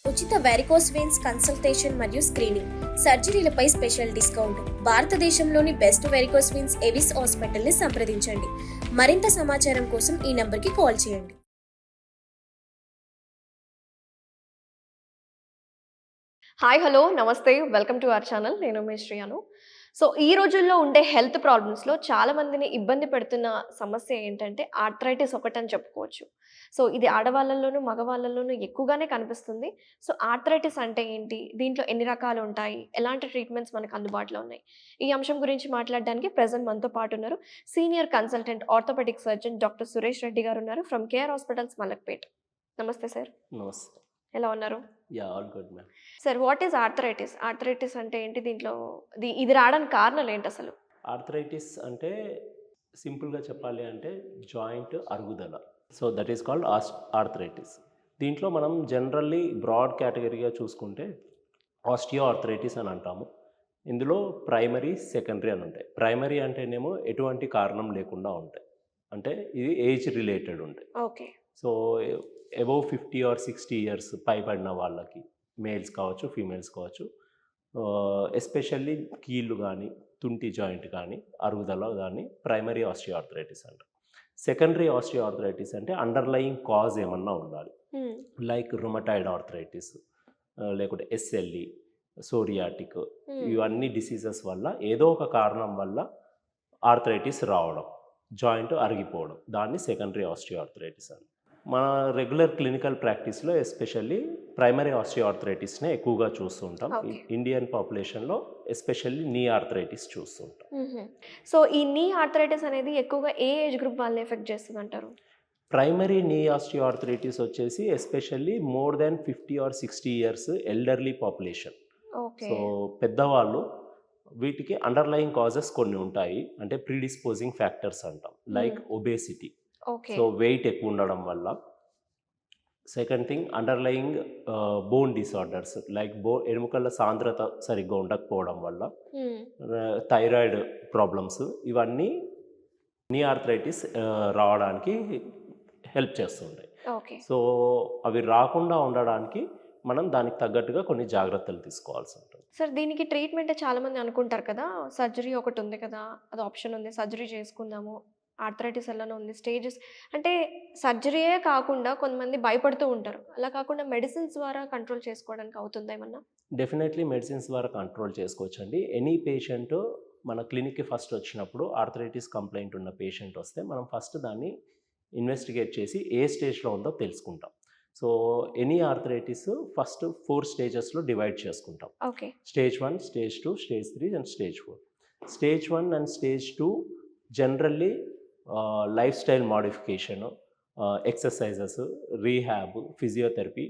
ఉచిత varicose veins consultation మరియు screening, సర్జరీలపై special discount. భారతదేశంలోని best varicose veins Avis hospital ని సంప్రదించండి. మరింత సమాచారం కోసం ఈ నంబర్కి కాల్ చేయండి. హాయ్ హలో నమస్తే, వెల్కమ్ టు అవర్ ఛానల్. నేను మీ శ్రీయాను. సో ఈ రోజుల్లో ఉండే హెల్త్ ప్రాబ్లమ్స్లో చాలా మందిని ఇబ్బంది పెడుతున్న సమస్య ఏంటంటే ఆర్థరైటిస్ ఒకటని చెప్పుకోవచ్చు. సో ఇది ఆడవాళ్ళలోనూ మగవాళ్ళలోనూ ఎక్కువగానే కనిపిస్తుంది. సో ఆర్థరైటిస్ అంటే ఏంటి, దీంట్లో ఎన్ని రకాలు ఉంటాయి, ఎలాంటి ట్రీట్మెంట్స్ మనకు అందుబాటులో ఉన్నాయి, ఈ అంశం గురించి మాట్లాడడానికి ప్రజెంట్ మనతో పాటు ఉన్నారు senior consultant orthopaedic surgeon doctor Suresh Reddy గారు ఉన్నారు ఫ్రమ్ కేఆర్ హాస్పిటల్స్ మలక్పేట్. నమస్తే సార్. నమస్తే. ఎలా ఉన్నారు? Yeah, all good ma'am. Sir, what is arthritis? Arthritis అంటే ఏంటి, దీంట్లో ఇది రావడానికి కారణాలు ఏంటి అసలు? ఆర్థరైటిస్ అంటే సింపుల్గా చెప్పాలి అంటే జాయింట్ అరుగుదల. So that is called arthritis. దీంట్లో మనం జనరల్లీ బ్రాడ్ కేటగిరీగా చూసుకుంటే ఆస్టియో ఆర్థరైటిస్ అని అంటాము. ఇందులో ప్రైమరీ, సెకండరీ అని ఉంటాయి. ప్రైమరీ అంటేనేమో ఎటువంటి కారణం లేకుండా ఉంటాయి, అంటే ఇది ఏజ్ రిలేటెడ్ ఉంటాయి. Okay. So above 50 or 60 years పైబడిన వాళ్ళకి, మేల్స్ కావచ్చు, ఫీమేల్స్ కావచ్చు, ఎస్పెషల్లీ కీళ్ళు కానీ, తుంటి జాయింట్ కానీ, అరుగుదల కానీ ప్రైమరీ ఆస్టియోఆర్థరైటిస్ అంటారు. సెకండరీ ఆస్టియోఆర్థరైటిస్ అంటే అండర్లయింగ్ కాజ్ ఏమన్నా ఉండాలి, లైక్ రుమటాయిడ్ ఆర్థరైటిస్, లేకుంటే ఎస్ఎల్ఈ, సోరియాటిక్, ఇవన్నీ డిసీజెస్ వల్ల ఏదో ఒక కారణం వల్ల ఆర్థరైటిస్ రావడం, జాయింట్ అరిగిపోవడం, దాన్ని సెకండరీ ఆస్టియోఆర్థరైటిస్ అని. మన రెగ్యులర్ క్లినికల్ ప్రాక్టీస్లో ఎస్పెషల్లీ ప్రైమరీ ఆస్టియోఆర్థరైటిస్నే ఎక్కువగా చూస్తుంటాం. ఇండియన్ పాపులేషన్లో ఎస్పెషల్లీ నీ ఆర్థరైటిస్ చూస్తుంటాం. సో ఈ నీ ఆర్థరైటిస్ అనేది ఎక్కువగా ఏ ఏజ్ గ్రూప్ వాళ్ళని ఎఫెక్ట్ చేస్తుంది అంటారు? ప్రైమరీ నీ ఆస్టియోఆర్థరైటిస్ వచ్చేసి especially more than 50 or 60 years elderly population. So పెద్దవాళ్ళు, వీటికి అండర్లయింగ్ కాజెస్ కొన్ని ఉంటాయి, అంటే ప్రీడిస్పోజింగ్ ఫ్యాక్టర్స్ అంటాం, లైక్ ఒబేసిటీ, సో వెయిట్ ఎక్కువ ఉండడం వల్ల. Second thing, underlying bone disorders like ఎముకల సాంద్రత సరిగ్గా ఉండకపోవడం వల్ల, థైరాయిడ్ ప్రాబ్లమ్స్, ఇవన్నీ నీ ఆర్థరైటిస్ రావడానికి హెల్ప్ చేస్తుంటాయి. సో అవి రాకుండా ఉండడానికి మనం దానికి తగ్గట్టుగా కొన్ని జాగ్రత్తలు తీసుకోవాల్సి ఉంటుంది. సార్, దీనికి ట్రీట్మెంట్ చాలా మంది అనుకుంటారు కదా, సర్జరీ ఒకటి ఉంది కదా, అది ఆప్షన్ ఉంది, సర్జరీ చేసుకుందాము, ఆర్థరైటిస్ ఎలానో ఉంది స్టేజెస్, అంటే సర్జరీయే కాకుండా కొంతమంది భయపడుతూ ఉంటారు. అలా కాకుండా మెడిసిన్స్ ద్వారా కంట్రోల్ చేసుకోవడానికి అవుతుందా ఏమన్నా? డెఫినెట్లీ మెడిసిన్స్ ద్వారా కంట్రోల్ చేసుకోవచ్చు అండి. ఎనీ పేషెంట్ మన క్లినిక్కి ఫస్ట్ వచ్చినప్పుడు ఆర్థరైటిస్ కంప్లైంట్ ఉన్న పేషెంట్ వస్తే మనం ఫస్ట్ దాన్ని ఇన్వెస్టిగేట్ చేసి ఏ స్టేజ్లో ఉందో తెలుసుకుంటాం. సో ఎనీ ఆర్థరైటిస్ ఫస్ట్ 4 స్టేజెస్లో డివైడ్ చేసుకుంటాం. Okay. Stage 1, stage 2, stage 3 and stage 4. Stage 1 and stage 2 generally life style modification, exercises, rehab, physiotherapy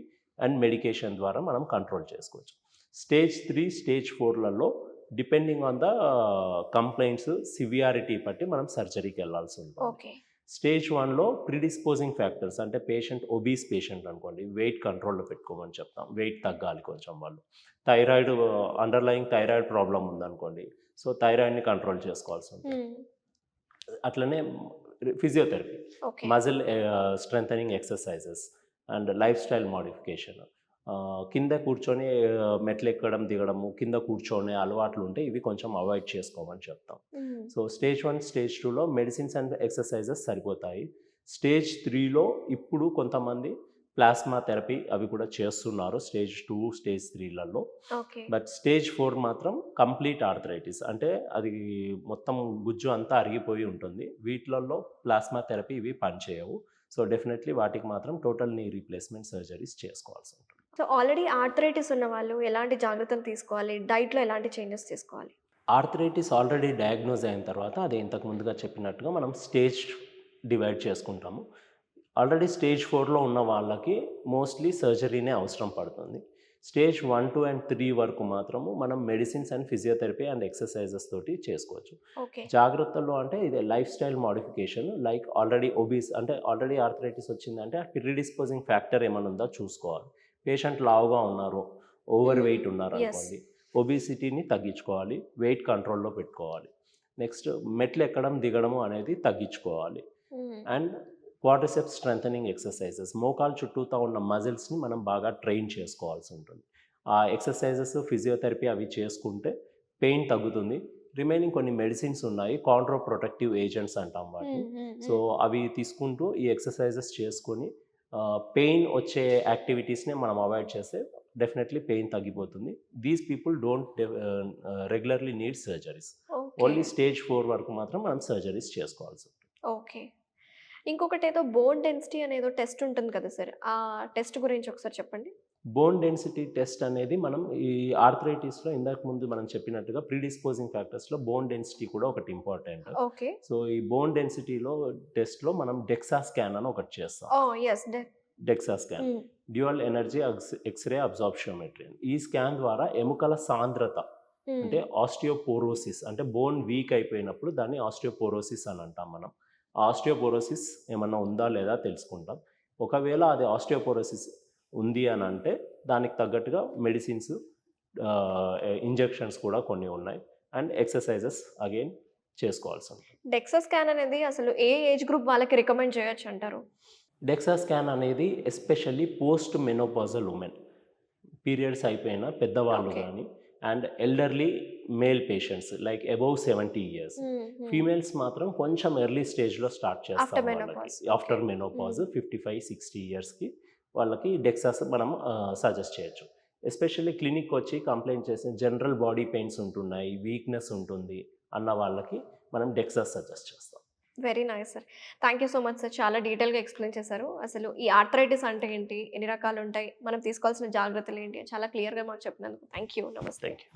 and medication ద్వారా మనం కంట్రోల్ చేసుకోవచ్చు. స్టేజ్ 3, స్టేజ్ 4లలో depending on the complaints severity బట్టి మనం సర్జరీకి వెళ్ళాల్సి ఉంటుంది. స్టేజ్ 1లో ప్రిడిస్పోజింగ్ ఫ్యాక్టర్స్, అంటే పేషెంట్ ఒబీస్ పేషెంట్ అనుకోండి, వెయిట్ కంట్రోల్లో పెట్టుకోమని చెప్తాం, వెయిట్ తగ్గాలి కొంచెం వాళ్ళు. థైరాయిడ్, అండర్లయింగ్ థైరాయిడ్ ప్రాబ్లం ఉందనుకోండి, సో థైరాయిడ్ని కంట్రోల్ చేసుకోవాల్సి ఉంటుంది. అట్లనే physiotherapy, muscle strengthening exercises and life style modification, కింద కూర్చొని మెట్లు ఎక్కడం దిగడము, కింద కూర్చొని అలవాట్లు ఉంటే ఇవి కొంచెం అవాయిడ్ చేసుకోమని చెప్తాం. సో స్టేజ్ 1, స్టేజ్ 2లో మెడిసిన్స్ అండ్ ఎక్సర్సైజెస్ సరిపోతాయి. స్టేజ్ 3లో ఇప్పుడు కొంతమంది ప్లాస్మా థెరపీ అవి కూడా చేస్తున్నారు స్టేజ్ 2, స్టేజ్ 3లలో. బట్ స్టేజ్ 4 మాత్రం కంప్లీట్ ఆర్థరైటిస్, అంటే అది మొత్తం గుజ్జు అంతా అరిగిపోయి ఉంటుంది. వీటిలలో ప్లాస్మా థెరపీ ఇవి పనిచేయవు. సో డెఫినెట్లీ వాటికి మాత్రం టోటల్ నీ రీప్లేస్మెంట్ సర్జరీస్ చేసుకోవాల్సి ఉంటుంది. సో ఆల్రెడీ ఆర్థరైటిస్ ఉన్న వాళ్ళు ఎలాంటి జాగ్రత్తలు తీసుకోవాలి, డైట్లో ఎలాంటి చేంజెస్ తీసుకోవాలి? ఆర్థరైటిస్ ఆల్రెడీ డయాగ్నోజ్ అయిన తర్వాత, అది ఇంతకు ముందుగా చెప్పినట్టుగా మనం స్టేజ్ డివైడ్ చేసుకుంటాము. ఆల్రెడీ స్టేజ్ 4లో ఉన్న వాళ్ళకి మోస్ట్లీ సర్జరీనే అవసరం పడుతుంది. స్టేజ్ 1, 2 and 3 వరకు మాత్రము మనం medicines and physiotherapy and exercises తోటి చేసుకోవచ్చు. జాగ్రత్తలు అంటే ఇది life style modification, like already obese, అంటే ఆల్రెడీ ఆర్థరైటిస్ వచ్చిందంటే ఆ ప్రిడిస్పోజింగ్ ఫ్యాక్టర్ ఏమైనా ఉందో చూసుకోవాలి. పేషెంట్ లావుగా ఉన్నారు, ఓవర్ వెయిట్ ఉన్నారు అనుకోండి, ఒబిసిటీని తగ్గించుకోవాలి, వెయిట్ కంట్రోల్లో పెట్టుకోవాలి. నెక్స్ట్ మెట్లు ఎక్కడం దిగడము అనేది తగ్గించుకోవాలి. అండ్ క్వాడ్రిసెప్స్ స్ట్రెంథనింగ్ ఎక్సర్సైజెస్, మోకాలు చుట్టూతా ఉన్న మజిల్స్ని మనం బాగా ట్రైన్ చేసుకోవాల్సి ఉంటుంది. ఆ ఎక్సర్సైజెస్, ఫిజియోథెరపీ అవి చేసుకుంటే పెయిన్ తగ్గుతుంది. రిమైనింగ్ కొన్ని మెడిసిన్స్ ఉన్నాయి, కాంట్రో ప్రొటెక్టివ్ ఏజెంట్స్ అంటాం వాటిని. సో అవి తీసుకుంటూ ఈ ఎక్సర్సైజెస్ చేసుకొని పెయిన్ వచ్చే యాక్టివిటీస్ని మనం అవాయిడ్ చేస్తే డెఫినెట్లీ పెయిన్ తగ్గిపోతుంది. These people don't regularly need surgeries. Only stage 4 వరకు మాత్రం మనం సర్జరీస్ చేసుకోవాల్సి ఉంటుంది. ఓకే. ఇంకొకటి ఏదో బోన్ డెన్సిటీ అనేదో టెస్ట్ ఉంటుంది కదా సార్, ఆ టెస్ట్ గురించి ఒకసారి చెప్పండి. బోన్ డెన్సిటీ టెస్ట్ అనేది మనం ఈ ఆర్థరైటిస్లో ఇందాక ముందు మనం చెప్పినట్టుగా ప్రీడిస్పోజింగ్ ఫ్యాక్టర్స్లో బోన్ డెన్సిటీ కూడా ఒకటి ఇంపార్టెంట్. ఓకే. సో ఈ బోన్ డెన్సిటీలో టెస్ట్లో మనం డెక్సా స్కాన్ అని ఒకటి చేస్తాం. DEXA scan, dual energy X ray absorptiometry. ఈ స్కాన్ ద్వారా ఎముకల సాంద్రత అంటే ఆస్టియోపోరోసిస్, అంటే బోన్ వీక్ అయిపోయినప్పుడు దాన్ని ఆస్టియోపోరోసిస్ అని అంటాం మనం. ఆస్టియోపోరోసిస్ ఏమన్నా ఉందా లేదా తెలుసుకుంటాం. ఒకవేళ అది ఆస్టియోపోరోసిస్ ఉంది అని అంటే దానికి తగ్గట్టుగా మెడిసిన్స్, ఇంజెక్షన్స్ కూడా కొన్ని ఉన్నాయి, అండ్ ఎక్సర్సైజెస్ అగైన్ చేసుకోవాల్సి ఉంటుంది. డెక్సా స్కాన్ అనేది అసలు ఏ ఏజ్ గ్రూప్ వాళ్ళకి రికమెండ్ చేయొచ్చు అంటారు? డెక్సా స్కాన్ అనేది especially post menopausal women, periods అయిపోయిన పెద్దవాళ్ళు కానీ, and elderly male patients like above 70 years. Females మాత్రం కొంచెం ఎర్లీ స్టేజ్లో స్టార్ట్ చేస్తాం వాళ్ళకి. ఆఫ్టర్ మెనోపాజ్ 55-60 yearsకి వాళ్ళకి డెక్సాస్ మనం సజెస్ట్ చేయొచ్చు. ఎస్పెషల్లీ క్లినిక్ వచ్చి కంప్లైంట్ చేసే జనరల్ బాడీ పెయిన్స్ ఉంటున్నాయి, వీక్నెస్ ఉంటుంది అన్న వాళ్ళకి మనం డెక్సాస్ సజెస్ట్ చేస్తాం. Very nice sir. Thank you so much sir. చాలా డీటెయిల్గా ఎక్స్ప్లెయిన్ చేశారు. అసలు ఈ ఆర్థరైటిస్ అంటే ఏంటి, ఎన్ని రకాలు ఉంటాయి, మనం తీసుకోవాల్సిన జాగ్రత్తలు ఏంటి, చాలా క్లియర్గా మాకు చెప్పినందుకు థ్యాంక్ యూ. నమస్తే. Thank you.